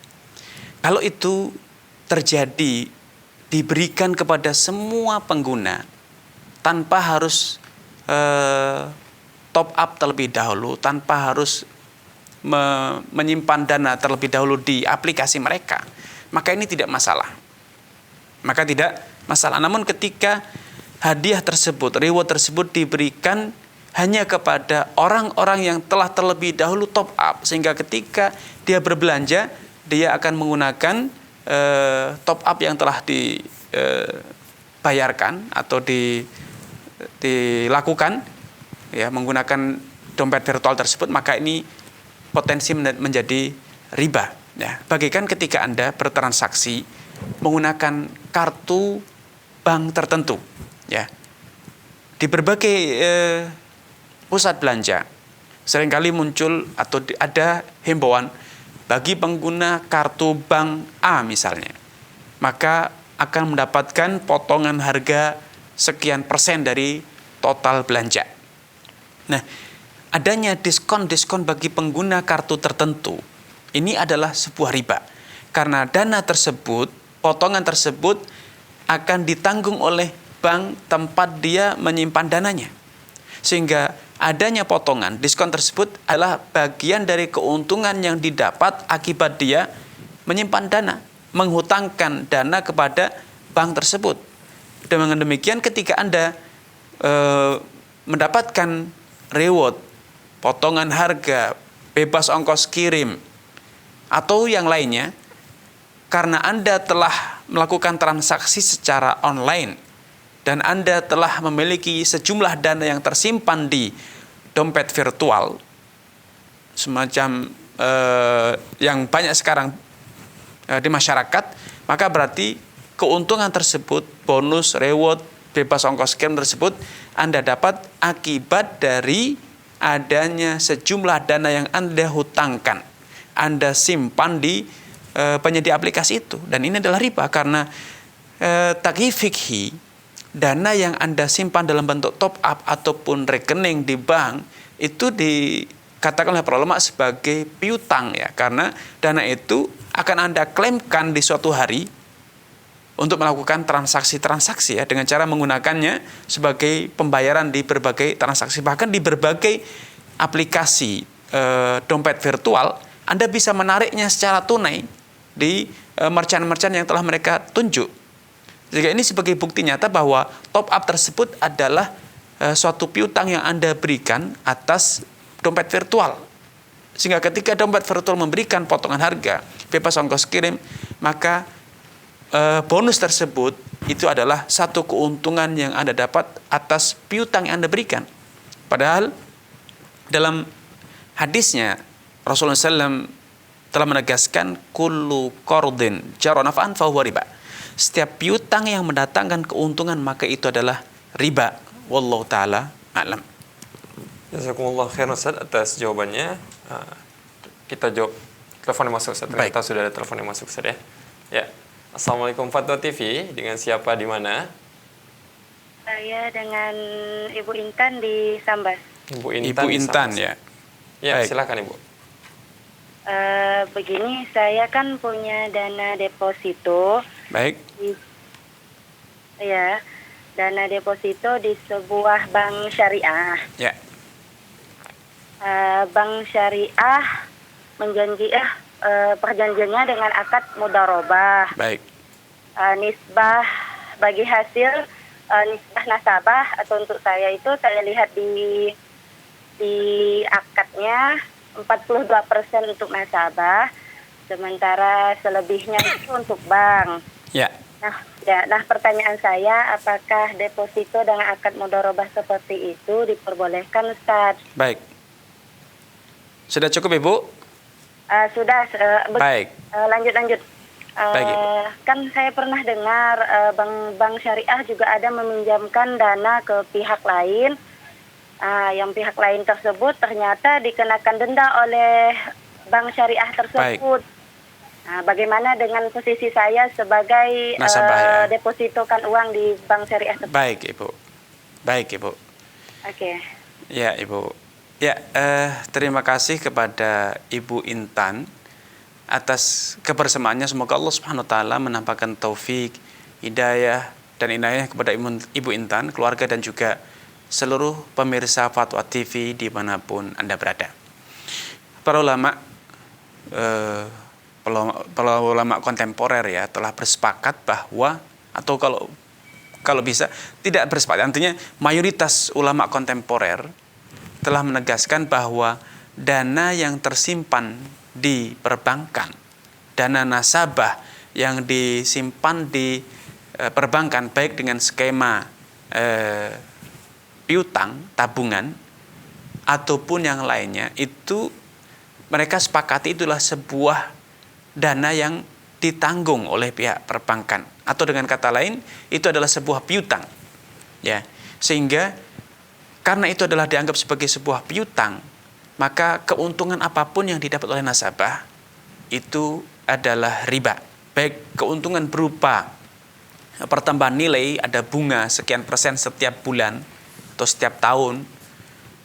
Kalau itu terjadi diberikan kepada semua pengguna tanpa harus top up terlebih dahulu, tanpa harus menyimpan dana terlebih dahulu di aplikasi mereka, maka ini tidak masalah. Namun ketika hadiah tersebut, reward tersebut diberikan hanya kepada orang-orang yang telah terlebih dahulu top up, sehingga ketika dia berbelanja, dia akan menggunakan top up yang telah dibayarkan atau dilakukan ya menggunakan dompet virtual tersebut, maka ini potensi menjadi riba ya. Bagaikan ketika Anda bertransaksi menggunakan kartu bank tertentu ya. Di berbagai pusat belanja seringkali muncul atau ada himbauan bagi pengguna kartu bank A misalnya, maka akan mendapatkan potongan harga sekian persen dari total belanja. Nah, adanya diskon-diskon bagi pengguna kartu tertentu, ini adalah sebuah riba. Karena dana tersebut, potongan tersebut akan ditanggung oleh bank tempat dia menyimpan dananya. Sehingga adanya potongan, diskon tersebut adalah bagian dari keuntungan yang didapat akibat dia menyimpan dana, menghutangkan dana kepada bank tersebut. Dengan demikian ketika Anda mendapatkan reward, potongan harga, bebas ongkos kirim, atau yang lainnya, karena Anda telah melakukan transaksi secara online dan Anda telah memiliki sejumlah dana yang tersimpan di dompet virtual, semacam yang banyak sekarang di masyarakat, maka berarti keuntungan tersebut, bonus, reward, bebas ongkos kirim tersebut Anda dapat akibat dari adanya sejumlah dana yang Anda hutangkan, Anda simpan di penyedia aplikasi itu. Dan ini adalah riba karena tagih fikhi, dana yang Anda simpan dalam bentuk top up ataupun rekening di bank itu dikatakan oleh para ulama sebagai piutang ya, karena dana itu akan Anda klaimkan di suatu hari untuk melakukan transaksi-transaksi ya, dengan cara menggunakannya sebagai pembayaran di berbagai transaksi, bahkan di berbagai aplikasi dompet virtual Anda bisa menariknya secara tunai di merchant-merchant yang telah mereka tunjuk. Jadi ini sebagai bukti nyata bahwa top up tersebut adalah suatu piutang yang Anda berikan atas dompet virtual. Sehingga ketika dompet virtual memberikan potongan harga, bebas ongkos kirim, maka bonus tersebut itu adalah satu keuntungan yang Anda dapat atas piutang yang Anda berikan. Padahal dalam hadisnya Rasulullah SAW telah menegaskan kullu qardin jara naf'an fahuwa riba. Setiap piutang yang mendatangkan keuntungan maka itu adalah riba. Wallahu taala a'lam. Jazakumullah khairan Ustaz atas jawabannya. Kita jawab telepon yang masuk Ustaz. Ternyata sudah ada telepon yang masuk Ustaz ya. Ya. Assalamualaikum Fatwa TV, dengan siapa di mana? Saya dengan Ibu Intan di Sambas. Ibu Intan ya. Ya, silakan Ibu. Begini, saya kan punya dana deposito. Baik. Ya, dana deposito di sebuah bank syariah. Ya. Bank syariah perjanjiannya dengan akad mudharabah. Baik. Nisbah bagi hasil nisbah nasabah atau untuk saya itu saya lihat di akadnya 42% untuk nasabah, sementara selebihnya itu untuk bank. Ya. Nah, pertanyaan saya, apakah deposito dengan akad mudharabah seperti itu diperbolehkan, Ustaz? Baik. Sudah cukup, Ibu? Sudah. Baik. Lanjut. Baik, Ibu. Kan saya pernah dengar bank syariah juga ada meminjamkan dana ke pihak lain. Yang pihak lain tersebut ternyata dikenakan denda oleh bank syariah tersebut. Nah, bagaimana dengan posisi saya sebagai nasabah, depositokan uang di bank syariah tersebut? Baik, Ibu. Oke. Ya, Ibu. Ya, terima kasih kepada Ibu Intan atas kebersamaannya. Semoga Allah Subhanahu wa taala menampakkan taufik, hidayah dan inayah kepada Ibu Intan, keluarga dan juga seluruh pemirsa Fatwa TV dimanapun Anda berada. Para ulama kontemporer ya telah bersepakat bahwa, atau kalau bisa tidak bersepakat, artinya mayoritas ulama kontemporer telah menegaskan bahwa dana yang tersimpan di perbankan, dana nasabah yang disimpan di perbankan baik dengan skema piutang, tabungan ataupun yang lainnya, itu mereka sepakati itulah sebuah dana yang ditanggung oleh pihak perbankan, atau dengan kata lain itu adalah sebuah piutang. Ya, sehingga karena itu adalah dianggap sebagai sebuah piutang, maka keuntungan apapun yang didapat oleh nasabah itu adalah riba. Baik keuntungan berupa pertambahan nilai, ada bunga sekian persen setiap bulan atau setiap tahun,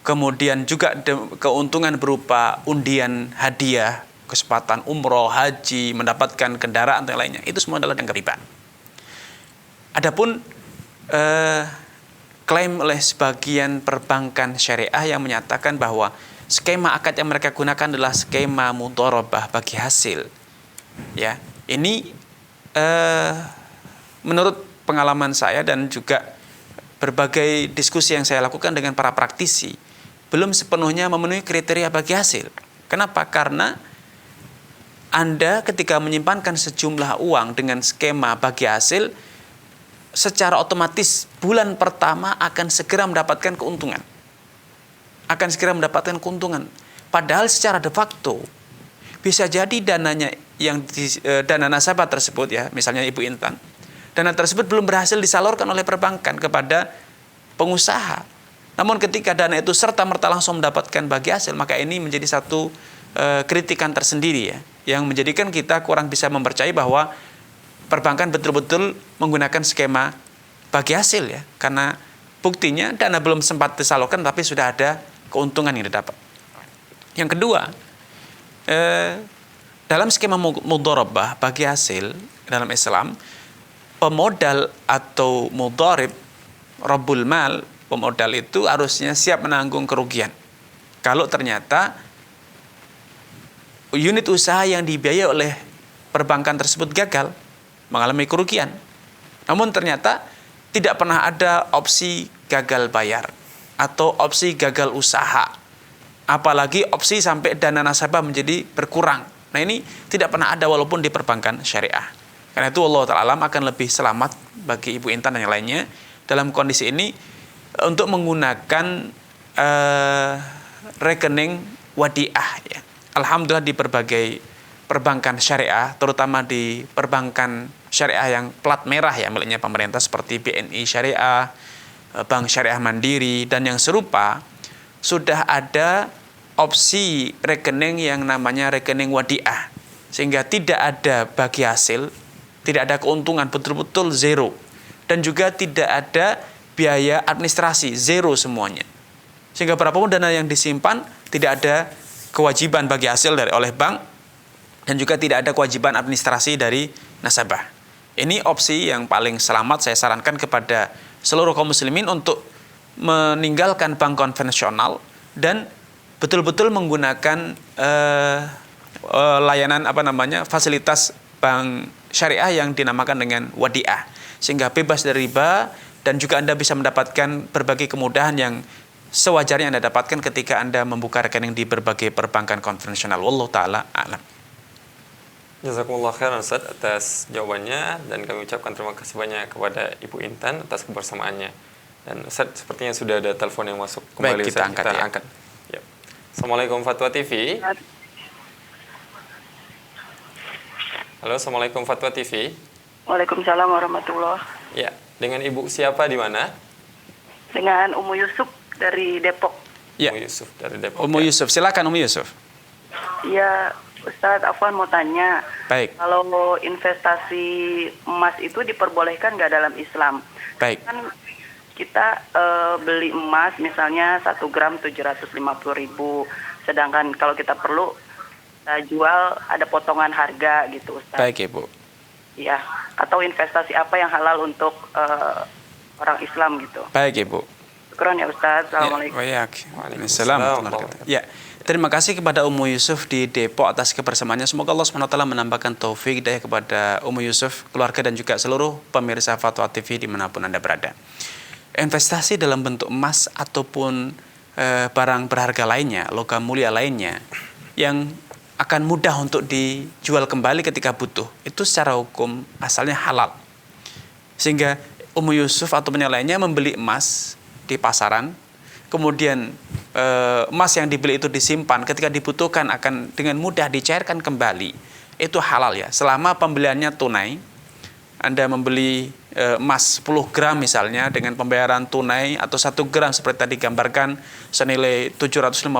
kemudian juga keuntungan berupa undian hadiah, kesempatan umroh, haji, mendapatkan kendaraan dan lainnya, itu semua adalah dianggap riba. Adapun klaim oleh sebagian perbankan syariah yang menyatakan bahwa skema akad yang mereka gunakan adalah skema mudharabah bagi hasil. Ya, ini menurut pengalaman saya dan juga berbagai diskusi yang saya lakukan dengan para praktisi, belum sepenuhnya memenuhi kriteria bagi hasil. Kenapa? Karena Anda ketika menyimpankan sejumlah uang dengan skema bagi hasil, secara otomatis bulan pertama akan segera mendapatkan keuntungan. Padahal secara de facto bisa jadi dananya dana nasabah tersebut, ya, misalnya Ibu Intan, dana tersebut belum berhasil disalurkan oleh perbankan kepada pengusaha. Namun ketika dana itu serta-merta langsung mendapatkan bagi hasil, maka ini menjadi satu kritikan tersendiri, ya, yang menjadikan kita kurang bisa mempercayai bahwa perbankan betul-betul menggunakan skema bagi hasil, ya, karena buktinya dana belum sempat disalurkan tapi sudah ada keuntungan yang didapat. Yang kedua, dalam skema mudharabah bagi hasil dalam Islam, pemodal atau mudharib, rabbul mal, pemodal itu harusnya siap menanggung kerugian kalau ternyata unit usaha yang dibiayai oleh perbankan tersebut gagal, mengalami kerugian. Namun ternyata tidak pernah ada opsi gagal bayar atau opsi gagal usaha, apalagi opsi sampai dana nasabah menjadi berkurang Nah ini tidak pernah ada walaupun di perbankan syariah. Karena itu Allah Ta'ala alam akan lebih selamat bagi Ibu Intan dan yang lainnya dalam kondisi ini untuk menggunakan rekening wadiah ya. Alhamdulillah di berbagai perbankan syariah, terutama di perbankan syariah yang plat merah ya miliknya pemerintah seperti BNI Syariah, Bank Syariah Mandiri dan yang serupa, sudah ada opsi rekening yang namanya rekening wadiah, sehingga tidak ada bagi hasil, tidak ada keuntungan, betul-betul zero, dan juga tidak ada biaya administrasi, zero semuanya, sehingga berapapun dana yang disimpan tidak ada kewajiban bagi hasil oleh bank dan juga tidak ada kewajiban administrasi dari nasabah. Ini opsi yang paling selamat saya sarankan kepada seluruh kaum muslimin untuk meninggalkan bank konvensional dan betul-betul menggunakan layanan fasilitas bank syariah yang dinamakan dengan wadiah, sehingga bebas dari riba dan juga Anda bisa mendapatkan berbagai kemudahan yang sewajarnya Anda dapatkan ketika Anda membuka rekening di berbagai perbankan konvensional. Wallahu ta'ala a'lam. Jazakumullah khairan Ustaz atas jawabannya, dan kami ucapkan terima kasih banyak kepada Ibu Intan atas kebersamaannya. Dan Ustaz, sepertinya sudah ada telepon yang masuk kembali. Baik, kita Ustaz, angkat. Ya. Assalamualaikum Fatwa TV. Halo, Assalamualaikum Fatwa TV. Waalaikumsalam warahmatullahi. Ya, dengan Ibu siapa di mana? Dengan Umu Yusuf dari Depok. Ya. Umu Yusuf dari Depok. Umu Yusuf, silakan Umu Yusuf. Ya, Ustadz, Afwan mau tanya. Baik. Kalau investasi emas itu diperbolehkan nggak dalam Islam? Baik. Kan kita beli emas misalnya 1 gram 750.000, sedangkan kalau kita perlu kita jual ada potongan harga gitu, Ustadz. Baik, Ibu. Ya, atau investasi apa yang halal untuk orang Islam gitu? Baik, Ibu. Syukran ya Ustadz. Assalamualaikum. Waalaikumsalam. Ya, terima kasih kepada Umu Yusuf di Depok atas kebersamaannya. Semoga Allah SWT menambahkan taufik hidayah kepada Umu Yusuf, keluarga dan juga seluruh pemirsa Fatwa TV dimanapun Anda berada. Investasi dalam bentuk emas ataupun barang berharga lainnya, logam mulia lainnya yang akan mudah untuk dijual kembali ketika butuh, itu secara hukum asalnya halal. Sehingga Umu Yusuf atau yang lainnya membeli emas di pasaran, kemudian emas yang dibeli itu disimpan, ketika dibutuhkan akan dengan mudah dicairkan kembali, itu halal ya, selama pembeliannya tunai. Anda membeli emas 10 gram misalnya dengan pembayaran tunai, atau 1 gram seperti tadi gambarkan senilai 750.000,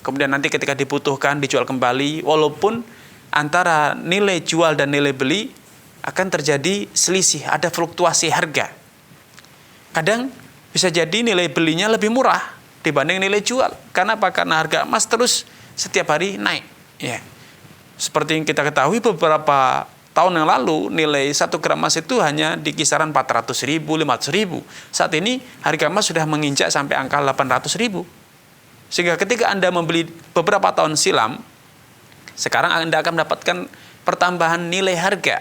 kemudian nanti ketika dibutuhkan dijual kembali, walaupun antara nilai jual dan nilai beli akan terjadi selisih, ada fluktuasi harga. Kadang bisa jadi nilai belinya lebih murah dibanding nilai jual. Karena apa? Karena harga emas terus setiap hari naik. Ya. Seperti yang kita ketahui beberapa tahun yang lalu nilai 1 gram emas itu hanya di kisaran 400.000, 500.000. Saat ini harga emas sudah menginjak sampai angka 800.000. Sehingga ketika Anda membeli beberapa tahun silam, sekarang Anda akan mendapatkan pertambahan nilai harga.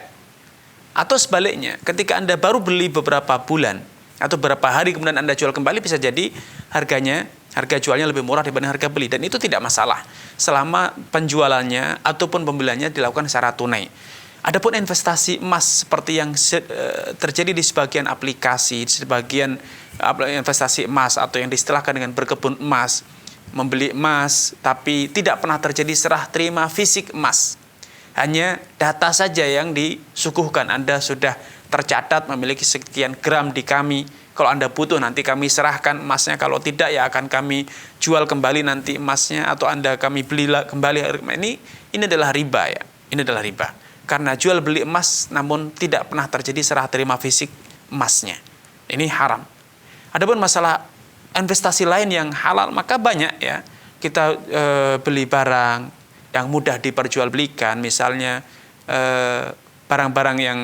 Atau sebaliknya, ketika Anda baru beli beberapa bulan atau beberapa hari kemudian Anda jual kembali, bisa jadi harga jualnya lebih murah dibanding harga beli, dan itu tidak masalah selama penjualannya ataupun pembeliannya dilakukan secara tunai. Adapun investasi emas seperti yang terjadi di sebagian aplikasi, sebagian investasi emas atau yang diistilahkan dengan berkebun emas, membeli emas tapi tidak pernah terjadi serah terima fisik emas, hanya data saja yang disuguhkan. Anda sudah tercatat memiliki sekian gram di kami, kalau Anda butuh nanti kami serahkan emasnya, kalau tidak ya akan kami jual kembali nanti emasnya, atau Anda kami beli kembali. Ini adalah riba ya, ini adalah riba. Karena jual beli emas namun tidak pernah terjadi serah terima fisik emasnya, ini haram. Adapun masalah investasi lain yang halal, maka banyak ya. Kita beli barang yang mudah diperjualbelikan, misalnya barang-barang yang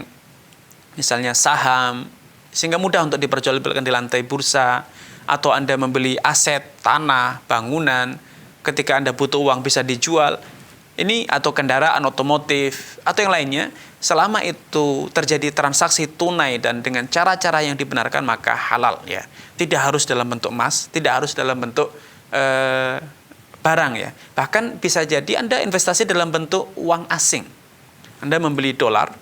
misalnya saham, sehingga mudah untuk diperjualbelikan di lantai bursa, atau Anda membeli aset, tanah, bangunan, ketika Anda butuh uang bisa dijual, ini atau kendaraan otomotif, atau yang lainnya, selama itu terjadi transaksi tunai dan dengan cara-cara yang dibenarkan, maka halal ya. Tidak harus dalam bentuk emas, tidak harus dalam bentuk barang ya. Bahkan bisa jadi Anda investasi dalam bentuk uang asing. Anda membeli dolar,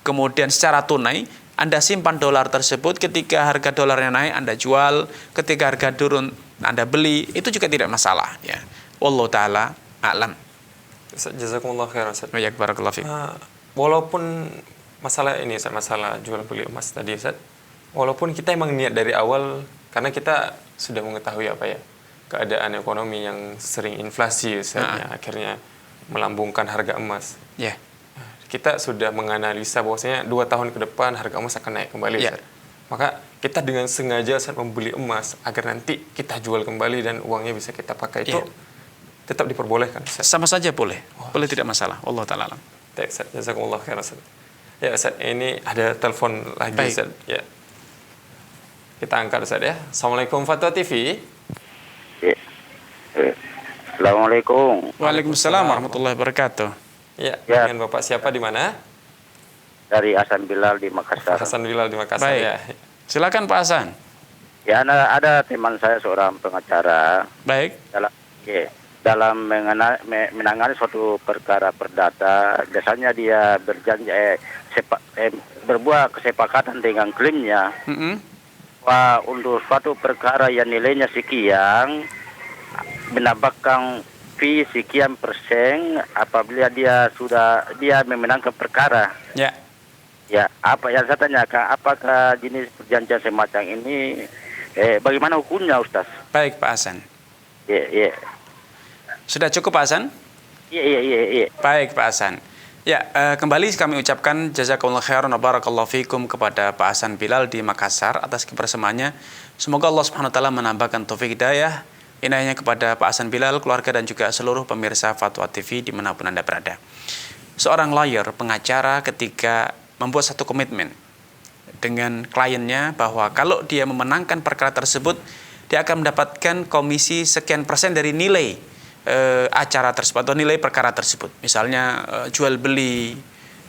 kemudian secara tunai Anda simpan dolar tersebut, ketika harga dolarnya naik Anda jual, ketika harga turun Anda beli, itu juga tidak masalah ya. Wallahu taala a'lam. Jazakumullah khairan Ustaz. Ya, barakallahu fiik. Walaupun masalah ini masalah jual beli emas tadi Ustaz, walaupun kita emang niat dari awal karena kita sudah mengetahui keadaan ekonomi yang sering inflasi Ustaz, akhirnya melambungkan harga emas. Ya. Kita sudah menganalisa bahwasanya 2 tahun ke depan harga emas akan naik kembali. Ya. Maka kita dengan sengaja saat membeli emas agar nanti kita jual kembali dan uangnya bisa kita pakai, itu tetap diperbolehkan Ustaz? Sama saja boleh. Boleh, tidak masalah. Wallahu taala alam. Baik Ustaz, jazakumullah khairan Ustaz. Ya Ustaz, ini ada telepon lagi. Baik. Ustaz. Ya. Kita angkat Ustaz ya. Assalamualaikum Fatwa TV. Ya. Assalamualaikum. Waalaikumsalam warahmatullahi wabarakatuh. Ya, dengan Bapak siapa di mana? Dari Hasan Bilal di Makassar. Hasan Bilal di Makassar. Baik. Ya. Silakan Pak Hasan. Ya, ada teman saya seorang pengacara. Baik. Dalam menangani suatu perkara perdata, biasanya dia berjanji berbuat kesepakatan dengan klimnya. Wah, untuk suatu perkara yang nilainya sekian, menambahkan fee sekian persen apabila dia memenangkan perkara. Ya. Ya, apa yang saya tanyakan, apakah jenis perjanjian semacam ini bagaimana hukumnya, Ustaz? Baik, Pak Hasan. Iya. Sudah cukup, Pak Hasan? Iya. Baik, Pak Hasan. Ya, kembali kami ucapkan jazakumullah khairan wa barakallahu fikum kepada Pak Hasan Bilal di Makassar atas kebersamaannya. Semoga Allah Subhanahu wa taala menambahkan taufik hidayah inayahnya kepada Pak Hasan Bilal, keluarga dan juga seluruh pemirsa Fatwa TV dimanapun Anda berada. Seorang lawyer, pengacara, ketika membuat satu komitmen dengan kliennya bahwa kalau dia memenangkan perkara tersebut, dia akan mendapatkan komisi sekian persen dari nilai acara tersebut atau nilai perkara tersebut. Misalnya jual beli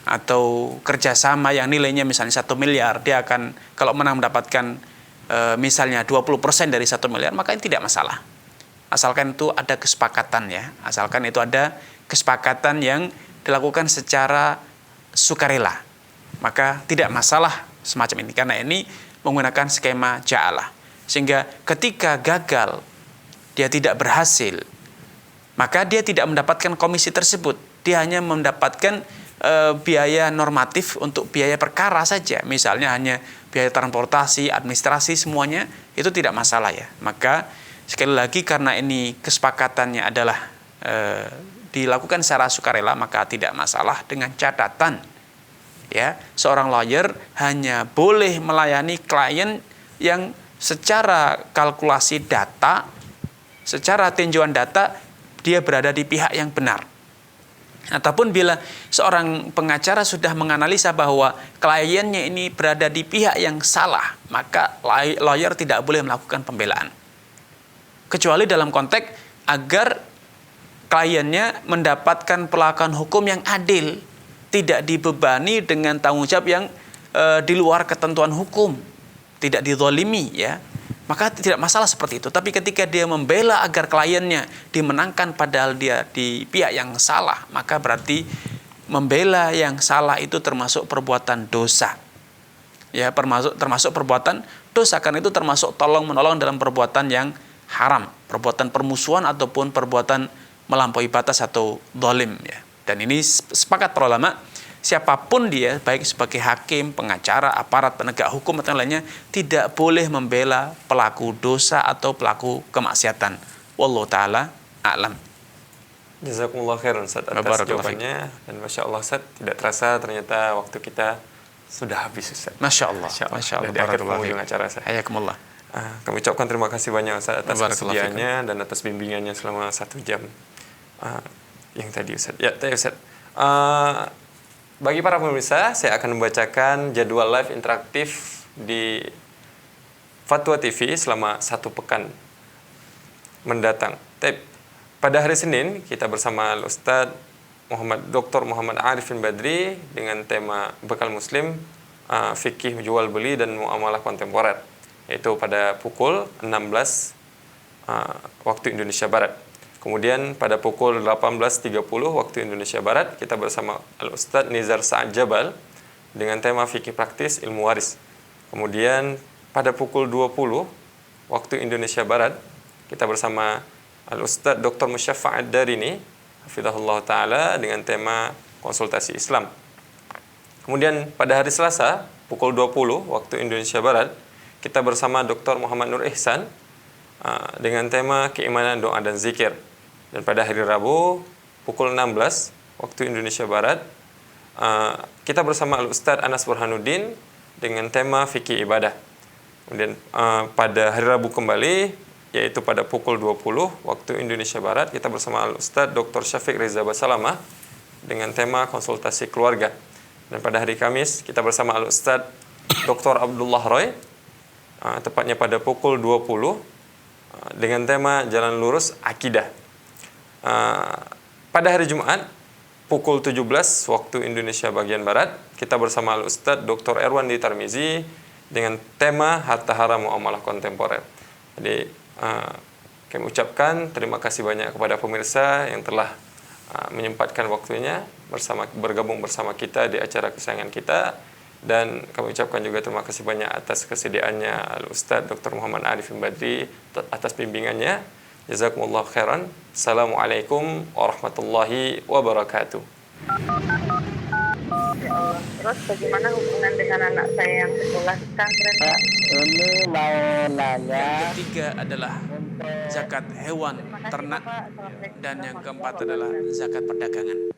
atau kerjasama yang nilainya misalnya 1 miliar, dia akan kalau menang mendapatkan misalnya 20% dari 1 miliar, maka ini tidak masalah. Asalkan itu ada kesepakatan ya, asalkan itu ada kesepakatan yang dilakukan secara sukarela, maka tidak masalah semacam ini, karena ini menggunakan skema ja'alah. Sehingga ketika gagal, dia tidak berhasil, maka dia tidak mendapatkan komisi tersebut, dia hanya mendapatkan biaya normatif untuk biaya perkara saja, misalnya hanya biaya transportasi, administrasi, semuanya itu tidak masalah ya. Maka sekali lagi, karena ini kesepakatannya adalah dilakukan secara sukarela, maka tidak masalah, dengan catatan ya, seorang lawyer hanya boleh melayani klien yang secara kalkulasi data, secara tinjauan data, dia berada di pihak yang benar. Ataupun bila seorang pengacara sudah menganalisa bahwa kliennya ini berada di pihak yang salah, maka lawyer tidak boleh melakukan pembelaan. Kecuali dalam konteks agar kliennya mendapatkan perlakuan hukum yang adil, tidak dibebani dengan tanggung jawab yang di luar ketentuan hukum, tidak dizalimi ya. Maka tidak masalah seperti itu. Tapi ketika dia membela agar kliennya dimenangkan padahal dia di pihak yang salah, maka berarti membela yang salah itu termasuk perbuatan dosa. Ya, termasuk perbuatan dosa, karena itu termasuk tolong-menolong dalam perbuatan yang haram, perbuatan permusuhan ataupun perbuatan melampaui batas atau zalim ya. Dan ini sepakat para ulama, siapapun dia, baik sebagai hakim, pengacara, aparat penegak hukum atau lainnya, tidak boleh membela pelaku dosa atau pelaku kemaksiatan. Wallahu taala a'lam. Jazakumullah khairan Ustaz atas jawabannya, dan Masya Allah Ustaz, tidak terasa ternyata waktu kita sudah habis Ustaz. Masya Allah. Masya Allah. Di akhir penghujung acara Ustaz. Hayakumullah. Kami ucapkan terima kasih banyak Ustaz atas kesediaannya dan atas bimbingannya selama 1 jam yang tadi Ustaz. Ya, tadi Ustaz. Bagi para pemirsa, saya akan membacakan jadwal live interaktif di Fatwa TV selama 1 pekan mendatang. Pada hari Senin, kita bersama Ustadz Dr. Muhammad Arifin Badri dengan tema Bekal Muslim, Fikih Jual Beli dan Muamalah Kontemporer, yaitu pada pukul 16 waktu Indonesia Barat. Kemudian pada pukul 18.30 waktu Indonesia Barat kita bersama Al-Ustadz Nizar Sa'ad Jabal dengan tema fikih praktis ilmu waris. Kemudian pada pukul 20 waktu Indonesia Barat kita bersama Al-Ustadz Dr. Musyaffa' Ad-Darini hafizahullah taala dengan tema konsultasi Islam. Kemudian pada hari Selasa pukul 20 waktu Indonesia Barat kita bersama Dr. Muhammad Nur Ihsan dengan tema keimanan, doa dan zikir. Dan pada hari Rabu pukul 16 waktu Indonesia Barat kita bersama Al-Ustadz Anas Burhanuddin dengan tema fikih ibadah. Kemudian pada hari Rabu kembali yaitu pada pukul 20 waktu Indonesia Barat kita bersama Al-Ustadz Dr. Syafiq Reza Basalamah dengan tema konsultasi keluarga. Dan pada hari Kamis kita bersama Al-Ustadz Dr. Abdullah Roy tepatnya pada pukul 20 dengan tema jalan lurus akidah. Pada hari Jumat pukul 17 waktu Indonesia bagian Barat kita bersama Al-Ustadz Dr. Erwandi Tarmizi dengan tema harta haram muamalah kontemporer. Jadi kami ucapkan terima kasih banyak kepada pemirsa yang telah menyempatkan waktunya bergabung bersama kita di acara kesayangan kita, dan kami ucapkan juga terima kasih banyak atas kesediaannya Al-Ustadz Dr. Muhammad Arif Badri atas bimbingannya. Jazakumullah khairan. Assalamualaikum warahmatullahi wabarakatuh. Ya Allah. Terus bagaimana hubungan dengan anak saya yang sekolah di pesantren? Ini mau nanya. Yang ketiga adalah zakat hewan ternak, dan yang keempat adalah zakat perdagangan.